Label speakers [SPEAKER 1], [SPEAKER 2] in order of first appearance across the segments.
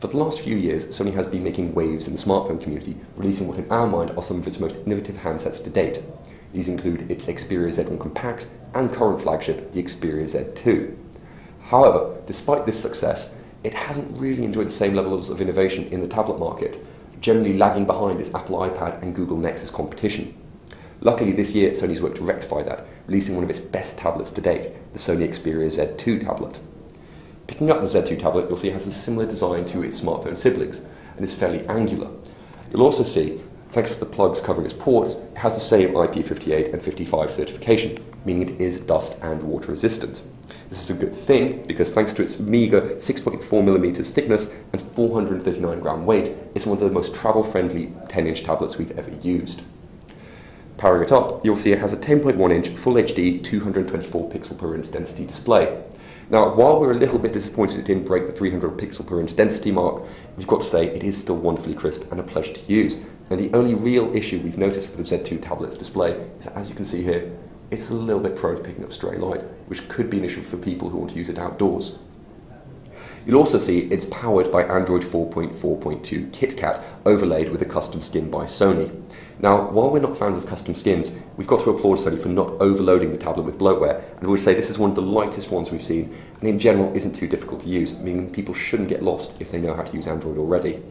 [SPEAKER 1] For the last few years, Sony has been making waves in the smartphone community, releasing what in our mind are some of its most innovative handsets to date. These include its Xperia Z1 Compact and current flagship, the Xperia Z2. However, despite this success, it hasn't really enjoyed the same levels of innovation in the tablet market, generally lagging behind its Apple iPad and Google Nexus competition. Luckily this year, Sony's worked to rectify that, releasing one of its best tablets to date, the Sony Xperia Z2 tablet. Picking up the Z2 tablet, you'll see it has a similar design to its smartphone siblings, and is fairly angular. You'll also see, thanks to the plugs covering its ports, it has the same IP58 and 55 certification, meaning it is dust and water resistant. This is a good thing because thanks to its meagre 6.4mm thickness and 439 gram weight, it's one of the most travel-friendly 10-inch tablets we've ever used. Powering it up, you'll see it has a 10.1-inch Full HD 224 pixel per inch density display. Now, while we're a little bit disappointed it didn't break the 300 pixel per inch density mark, we've got to say it is still wonderfully crisp and a pleasure to use. And the only real issue we've noticed with the Z2 tablet's display is that, as you can see here, it's a little bit prone to picking up stray light, which could be an issue for people who want to use it outdoors. You'll also see it's powered by Android 4.4.2 KitKat, overlaid with a custom skin by Sony. Now, while we're not fans of custom skins, we've got to applaud Sony for not overloading the tablet with bloatware, and we would say this is one of the lightest ones we've seen, and in general isn't too difficult to use, meaning people shouldn't get lost if they know how to use Android already.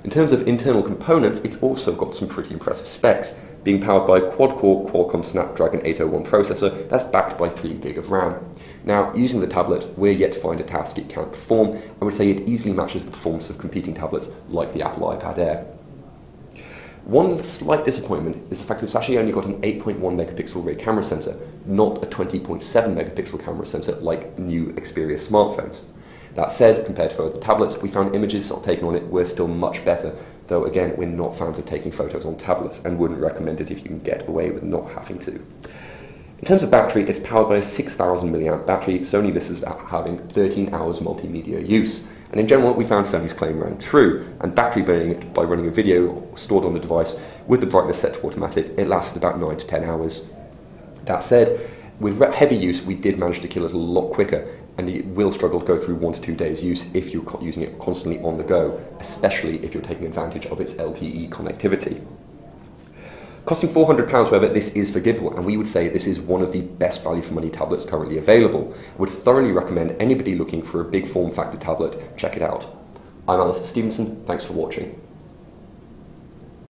[SPEAKER 1] In terms of internal components, it's also got some pretty impressive specs, being powered by a quad-core Qualcomm Snapdragon 801 processor that's backed by 3GB of RAM. Now, using the tablet, we're yet to find a task it can't perform. I would say it easily matches the performance of competing tablets like the Apple iPad Air. One slight disappointment is the fact that it's actually only got an 8.1 megapixel rear camera sensor, not a 20.7 megapixel camera sensor like new Xperia smartphones. That said, compared to other tablets, we found images taken on it were still much better, though again, we're not fans of taking photos on tablets and wouldn't recommend it if you can get away with not having to. In terms of battery, it's powered by a 6000 mAh battery. Sony lists as having 13 hours multimedia use. And in general, we found Sony's claim rang true, and battery burning it by running a video stored on the device with the brightness set to automatic, it lasted about 9 to 10 hours. That said, with heavy use, we did manage to kill it a lot quicker, and it will struggle to go through 1 to 2 days use if you're using it constantly on the go, especially if you're taking advantage of its LTE connectivity. Costing £400, however, this is forgivable, and we would say this is one of the best value for money tablets currently available. I would thoroughly recommend anybody looking for a big form factor tablet check it out. I'm Alistair Stevenson, thanks for watching.